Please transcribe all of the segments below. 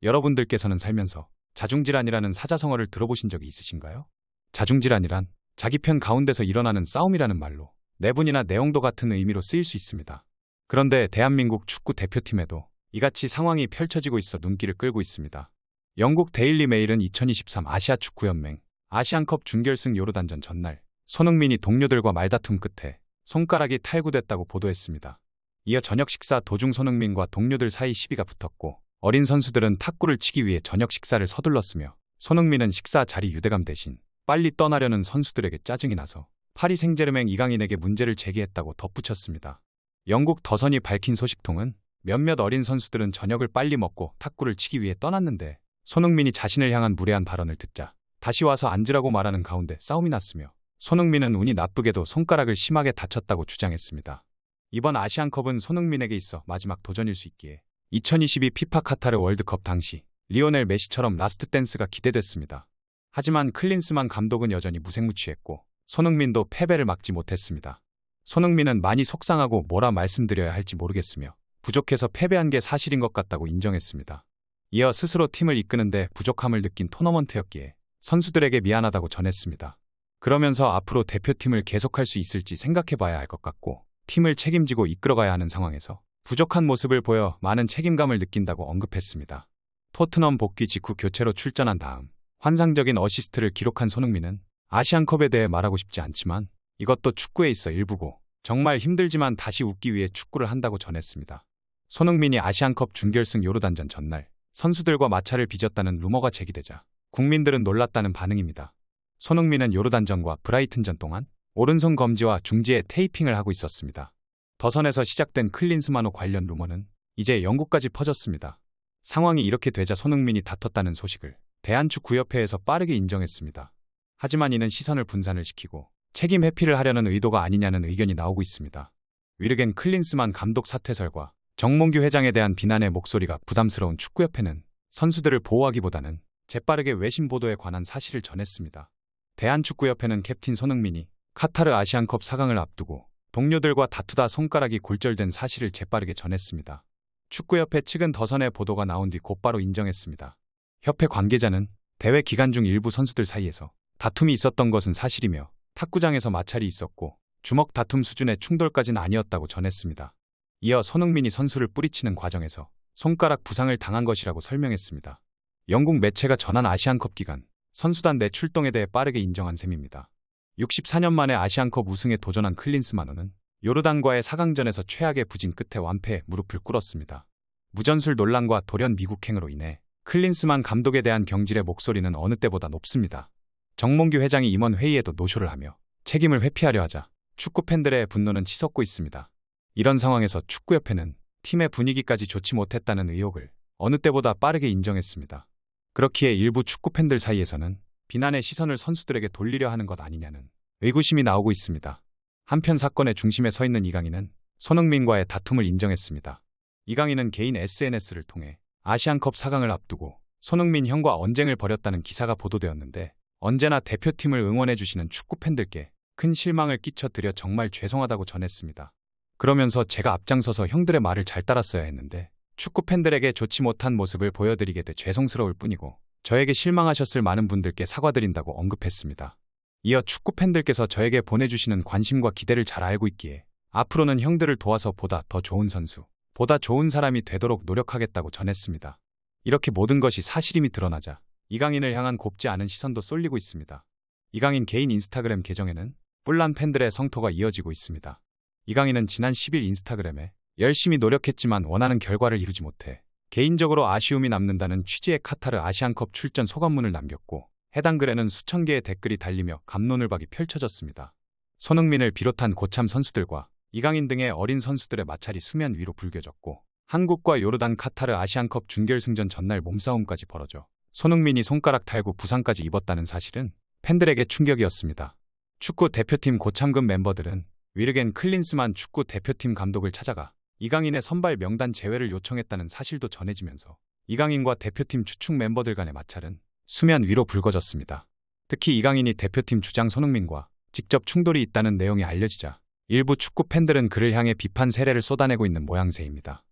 여러분들께서는 살면서 자중질환이라는 사자성어를 들어보신 적이 있으신가요? 자중질환이란 자기 편 가운데서 일어나는 싸움이라는 말로 내분이나 내용도 같은 의미로 쓰일 수 있습니다. 그런데 대한민국 축구 대표팀에도 이같이 상황이 펼쳐지고 있어 눈길을 끌고 있습니다. 영국 데일리 메일은 2023 아시아 축구연맹 아시안컵 준결승 요르단전 전날 손흥민이 동료들과 말다툼 끝에 손가락이 탈구됐다고 보도했습니다. 이어 저녁 식사 도중 손흥민과 동료들 사이 시비가 붙었고 어린 선수들은 탁구를 치기 위해 저녁 식사를 서둘렀으며 손흥민은 식사 자리 유대감 대신 빨리 떠나려는 선수들에게 짜증이 나서 파리 생제르맹 이강인에게 문제를 제기했다고 덧붙였습니다. 영국 더선이 밝힌 소식통은 몇몇 어린 선수들은 저녁을 빨리 먹고 탁구를 치기 위해 떠났는데 손흥민이 자신을 향한 무례한 발언을 듣자 다시 와서 앉으라고 말하는 가운데 싸움이 났으며 손흥민은 운이 나쁘게도 손가락을 심하게 다쳤다고 주장했습니다. 이번 아시안컵은 손흥민에게 있어 마지막 도전일 수 있기에 2022 피파 카타르 월드컵 당시 리오넬 메시처럼 라스트 댄스가 기대됐습니다. 하지만 클린스만 감독은 여전히 무색무취했고 손흥민도 패배를 막지 못했습니다. 손흥민은 많이 속상하고 뭐라 말씀드려야 할지 모르겠으며 부족해서 패배한 게 사실인 것 같다고 인정했습니다. 이어 스스로 팀을 이끄는데 부족함을 느낀 토너먼트였기에 선수들에게 미안하다고 전했습니다. 그러면서 앞으로 대표팀을 계속할 수 있을지 생각해봐야 할 것 같고 팀을 책임지고 이끌어가야 하는 상황에서 부족한 모습을 보여 많은 책임감을 느낀다고 언급했습니다. 토트넘 복귀 직후 교체로 출전한 다음 환상적인 어시스트를 기록한 손흥민은 아시안컵에 대해 말하고 싶지 않지만 이것도 축구에 있어 일부고 정말 힘들지만 다시 웃기 위해 축구를 한다고 전했습니다. 손흥민이 아시안컵 준결승 요르단전 전날 선수들과 마찰을 빚었다는 루머가 제기되자 국민들은 놀랐다는 반응입니다. 손흥민은 요르단전과 브라이튼전 동안 오른손 검지와 중지에 테이핑을 하고 있었습니다. 더선에서 시작된 클린스만호 관련 루머는 이제 영국까지 퍼졌습니다. 상황이 이렇게 되자 손흥민이 다퉜다는 소식을 대한축구협회에서 빠르게 인정했습니다. 하지만 이는 시선을 분산을 시키고 책임 회피를 하려는 의도가 아니냐는 의견이 나오고 있습니다. 위르겐 클린스만 감독 사퇴설과 정몽규 회장에 대한 비난의 목소리가 부담스러운 축구협회는 선수들을 보호하기보다는 재빠르게 외신 보도에 관한 사실을 전했습니다. 대한축구협회는 캡틴 손흥민이 카타르 아시안컵 4강을 앞두고 동료들과 다투다 손가락이 골절된 사실을 재빠르게 전했습니다. 축구협회 측은 더선의 보도가 나온 뒤 곧바로 인정했습니다. 협회 관계자는 대회 기간 중 일부 선수들 사이에서 다툼이 있었던 것은 사실이며 탁구장에서 마찰이 있었고 주먹 다툼 수준의 충돌까지는 아니었다고 전했습니다. 이어 손흥민이 선수를 뿌리치는 과정에서 손가락 부상을 당한 것이라고 설명했습니다. 영국 매체가 전한 아시안컵 기간 선수단 내 출동에 대해 빠르게 인정한 셈입니다. 64년 만에 아시안컵 우승에 도전한 클린스만호는 요르단과의 4강전에서 최악의 부진 끝에 완패에 무릎을 꿇었습니다. 무전술 논란과 돌연 미국행으로 인해 클린스만 감독에 대한 경질의 목소리는 어느 때보다 높습니다. 정몽규 회장이 임원 회의에도 노쇼를 하며 책임을 회피하려 하자 축구 팬들의 분노는 치솟고 있습니다. 이런 상황에서 축구협회는 팀의 분위기까지 좋지 못했다는 의혹을 어느 때보다 빠르게 인정했습니다. 그렇기에 일부 축구 팬들 사이에서는 비난의 시선을 선수들에게 돌리려 하는 것 아니냐는 의구심이 나오고 있습니다. 한편 사건의 중심에 서 있는 이강인은 손흥민과의 다툼을 인정했습니다. 이강인은 개인 SNS를 통해 아시안컵 4강을 앞두고 손흥민 형과 언쟁을 벌였다는 기사가 보도되었는데 언제나 대표팀을 응원해주시는 축구 팬들께 큰 실망을 끼쳐드려 정말 죄송하다고 전했습니다. 그러면서 제가 앞장서서 형들의 말을 잘 따랐어야 했는데 축구 팬들에게 좋지 못한 모습을 보여드리게 돼 죄송스러울 뿐이고 저에게 실망하셨을 많은 분들께 사과드린다고 언급했습니다. 이어 축구 팬들께서 저에게 보내주시는 관심과 기대를 잘 알고 있기에 앞으로는 형들을 도와서 보다 더 좋은 선수, 보다 좋은 사람이 되도록 노력하겠다고 전했습니다. 이렇게 모든 것이 사실임이 드러나자 이강인을 향한 곱지 않은 시선도 쏠리고 있습니다. 이강인 개인 인스타그램 계정에는 뿔난 팬들의 성토가 이어지고 있습니다. 이강인은 지난 10일 인스타그램에 열심히 노력했지만 원하는 결과를 이루지 못해 개인적으로 아쉬움이 남는다는 취지의 카타르 아시안컵 출전 소감문을 남겼고 해당 글에는 수천 개의 댓글이 달리며 갑론을박이 펼쳐졌습니다. 손흥민을 비롯한 고참 선수들과 이강인 등의 어린 선수들의 마찰이 수면 위로 불겨졌고 한국과 요르단 카타르 아시안컵 준결승전 전날 몸싸움까지 벌어져 손흥민이 손가락 탈구 부상까지 입었다는 사실은 팬들에게 충격이었습니다. 축구 대표팀 고참급 멤버들은 위르겐 클린스만 축구 대표팀 감독을 찾아가 이강인의 선발 명단 제외를 요청했다는 사실도 전해지면서 이강인과 대표팀 추측 멤버들 간의 마찰은 수면 위로 불거졌습니다. 특히 이강인이 대표팀 주장 손흥민과 직접 충돌이 있다는 내용이 알려지자 일부 축구 팬들은 그를 향해 비판 세례를 쏟아내고 있는 모양새입니다.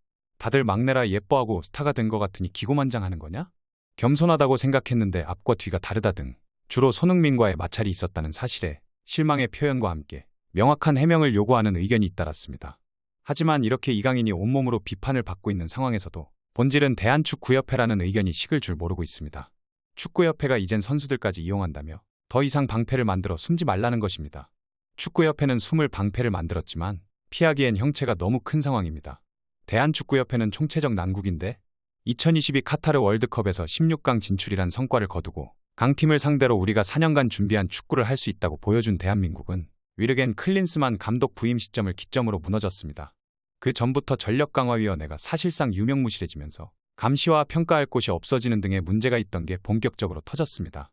다들 막내라 예뻐하고 스타가 된 것 같으니 기고만장하는 거냐? 겸손하다고 생각했는데 앞과 뒤가 다르다 등 주로 손흥민과의 마찰이 있었다는 사실에 실망의 표현과 함께 명확한 해명을 요구하는 의견이 잇따랐습니다. 하지만 이렇게 이강인이 온몸으로 비판을 받고 있는 상황에서도 본질은 대한축구협회라는 의견이 식을 줄 모르고 있습니다. 축구협회가 이젠 선수들까지 이용한다며 더 이상 방패를 만들어 숨지 말라는 것입니다. 축구협회는 숨을 방패를 만들었지만 피하기엔 형체가 너무 큰 상황입니다. 대한축구협회는 총체적 난국인데 2022 카타르 월드컵에서 16강 진출이란 성과를 거두고 강팀을 상대로 우리가 4년간 준비한 축구를 할 수 있다고 보여준 대한민국은 위르겐 클린스만 감독 부임 시점을 기점으로 무너졌습니다. 그 전부터 전력강화위원회가 사실상 유명무실해지면서 감시와 평가할 곳이 없어지는 등의 문제가 있던 게 본격적으로 터졌습니다.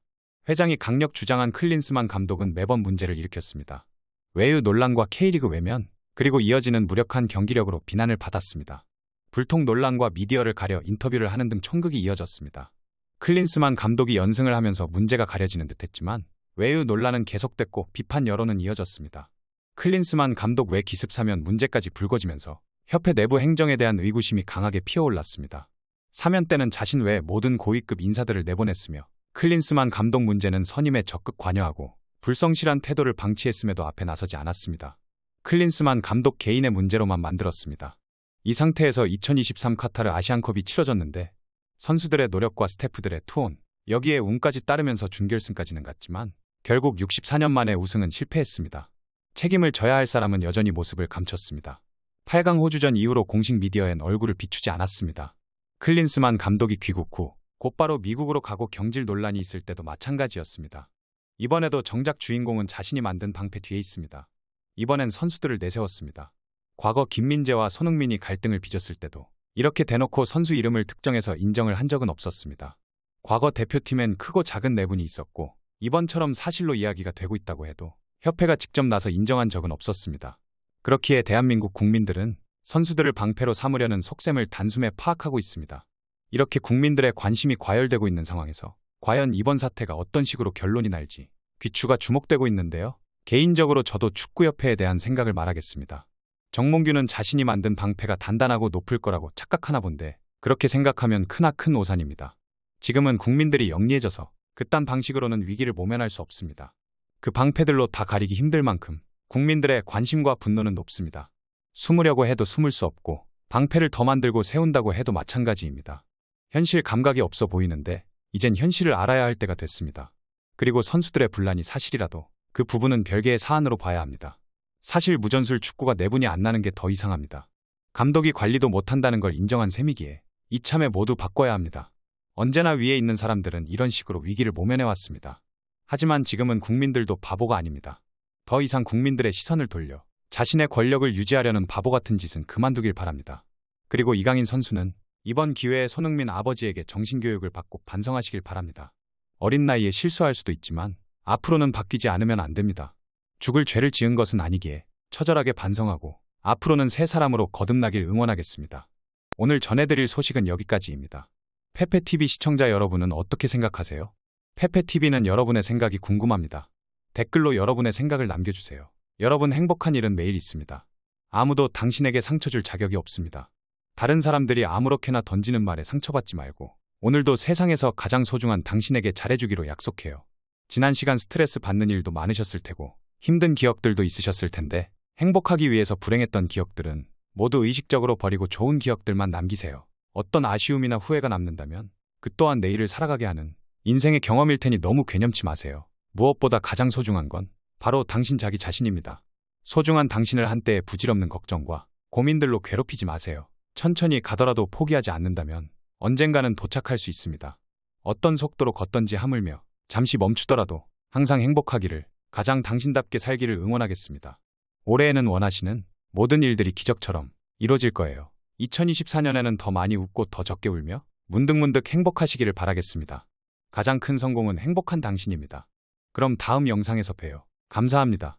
회장이 강력 주장한 클린스만 감독은 매번 문제를 일으켰습니다. 외유 논란과 K리그 외면, 그리고 이어지는 무력한 경기력으로 비난을 받았습니다. 불통 논란과 미디어를 가려 인터뷰를 하는 등 촌극이 이어졌습니다. 클린스만 감독이 연승을 하면서 문제가 가려지는 듯했지만 외유 논란은 계속됐고 비판 여론은 이어졌습니다. 클린스만 감독 외 기습 사면 문제까지 불거지면서 협회 내부 행정에 대한 의구심이 강하게 피어올랐습니다. 사면 때는 자신 외 모든 고위급 인사들을 내보냈으며 클린스만 감독 문제는 선임에 적극 관여하고 불성실한 태도를 방치했음에도 앞에 나서지 않았습니다. 클린스만 감독 개인의 문제로만 만들었습니다. 이 상태에서 2023 카타르 아시안컵이 치러졌는데 선수들의 노력과 스태프들의 투혼, 여기에 운까지 따르면서 준결승까지는 갔지만 결국 64년 만에 우승은 실패했습니다. 책임을 져야 할 사람은 여전히 모습을 감췄습니다. 8강 호주전 이후로 공식 미디어엔 얼굴을 비추지 않았습니다. 클린스만 감독이 귀국 후 곧바로 미국으로 가고 경질 논란이 있을 때도 마찬가지였습니다. 이번에도 정작 주인공은 자신이 만든 방패 뒤에 있습니다. 이번엔 선수들을 내세웠습니다. 과거 김민재와 손흥민이 갈등을 빚었을 때도 이렇게 대놓고 선수 이름을 특정해서 인정을 한 적은 없었습니다. 과거 대표팀엔 크고 작은 내분이 있었고 이번처럼 사실로 이야기가 되고 있다고 해도 협회가 직접 나서 인정한 적은 없었습니다. 그렇기에 대한민국 국민들은 선수들을 방패로 삼으려는 속셈을 단숨에 파악하고 있습니다. 이렇게 국민들의 관심이 과열되고 있는 상황에서 과연 이번 사태가 어떤 식으로 결론이 날지 귀추가 주목되고 있는데요. 개인적으로 저도 축구협회에 대한 생각을 말하겠습니다. 정몽규는 자신이 만든 방패가 단단하고 높을 거라고 착각하나 본데 그렇게 생각하면 크나큰 오산입니다. 지금은 국민들이 영리해져서 그딴 방식으로는 위기를 모면할 수 없습니다. 그 방패들로 다 가리기 힘들 만큼 국민들의 관심과 분노는 높습니다. 숨으려고 해도 숨을 수 없고 방패를 더 만들고 세운다고 해도 마찬가지입니다. 현실 감각이 없어 보이는데 이젠 현실을 알아야 할 때가 됐습니다. 그리고 선수들의 분란이 사실이라도 그 부분은 별개의 사안으로 봐야 합니다. 사실 무전술 축구가 내분이 안 나는 게 더 이상합니다. 감독이 관리도 못한다는 걸 인정한 셈이기에 이참에 모두 바꿔야 합니다. 언제나 위에 있는 사람들은 이런 식으로 위기를 모면해왔습니다. 하지만 지금은 국민들도 바보가 아닙니다. 더 이상 국민들의 시선을 돌려 자신의 권력을 유지하려는 바보 같은 짓은 그만두길 바랍니다. 그리고 이강인 선수는 이번 기회에 손흥민 아버지에게 정신교육을 받고 반성하시길 바랍니다. 어린 나이에 실수할 수도 있지만 앞으로는 바뀌지 않으면 안 됩니다. 죽을 죄를 지은 것은 아니기에 처절하게 반성하고 앞으로는 새 사람으로 거듭나길 응원하겠습니다. 오늘 전해드릴 소식은 여기까지입니다. 페페TV 시청자 여러분은 어떻게 생각하세요? 페페TV는 여러분의 생각이 궁금합니다. 댓글로 여러분의 생각을 남겨주세요. 여러분 행복한 일은 매일 있습니다. 아무도 당신에게 상처 줄 자격이 없습니다. 다른 사람들이 아무렇게나 던지는 말에 상처받지 말고 오늘도 세상에서 가장 소중한 당신에게 잘해주기로 약속해요. 지난 시간 스트레스 받는 일도 많으셨을 테고 힘든 기억들도 있으셨을 텐데 행복하기 위해서 불행했던 기억들은 모두 의식적으로 버리고 좋은 기억들만 남기세요. 어떤 아쉬움이나 후회가 남는다면 그 또한 내일을 살아가게 하는 인생의 경험일 테니 너무 괴념치 마세요. 무엇보다 가장 소중한 건 바로 당신 자기 자신입니다. 소중한 당신을 한때의 부질없는 걱정과 고민들로 괴롭히지 마세요. 천천히 가더라도 포기하지 않는다면 언젠가는 도착할 수 있습니다. 어떤 속도로 걷던지 하물며 잠시 멈추더라도 항상 행복하기를, 가장 당신답게 살기를 응원하겠습니다. 올해에는 원하시는 모든 일들이 기적처럼 이루어질 거예요. 2024년에는 더 많이 웃고 더 적게 울며 문득문득 행복하시기를 바라겠습니다. 가장 큰 성공은 행복한 당신입니다. 그럼 다음 영상에서 봬요. 감사합니다.